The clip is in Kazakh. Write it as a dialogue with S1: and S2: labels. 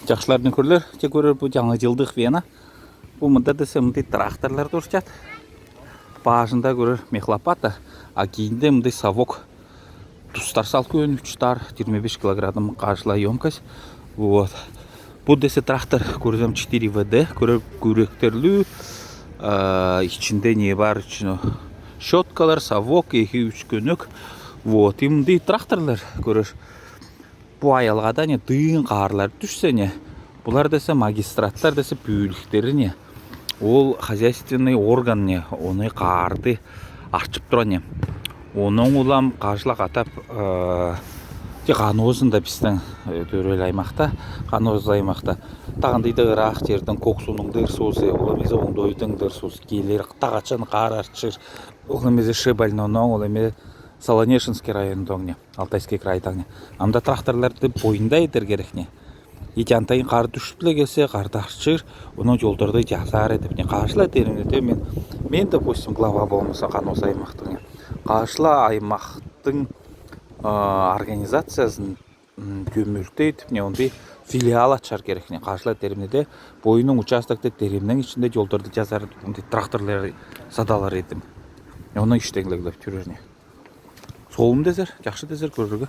S1: Жақшылардың көрлер, те көрер бұл жаңа жылдық вена. Бұл мұнда десе мұндай тракторлар тұршат. Бажында көрер мехлопата, а кейінде мұндай совок тұстар сал көн 3-25 килограмм қажыла емкость. Вот. Бұл десе трактор көрзем 4 ВД, көрер көректерлі, ішінде не бар үшін щеткалар, совок, 2-3 көнік. Вот. И мұндай тракторлар көрер. Бұл аялғада не дүйін қағарлар түшсе не. Бұлар десе магистраттар десе бөліктері не. Ол хозяйственный орган не. Оны қағарды ашып тұра не. Оның олам қажылақ атап қанозында біздің төрел аймақта, қаноз аймақта. Тағындайды ғырақ жердің көксуның дұрсусы, олымезі оңдойдың дұрсусы, кейлер тағачын қарарчыр, олымезі Шебальноның, олымезі Солонешинский райондоңне, Алтайский крайдоңне. Амда тракторларды бойында етер керекне. Етянтайын қар түшіплі келсе, қарды арчыр, оның жолдарды жазар етіп, қашыла терімдете мен допустим, глава болмаса қанос аймақтың. Қашыла аймақтың организациясын көмілті етіп, ондай филиал атшар керекне. Қашыла терімдете бойының участокты теремнің ішінде жолдарды жазар етіп, тракторлар садалар етім. Оның іштеңлігіліп түреріне. Солым дезер, жақшы дезер көріргі.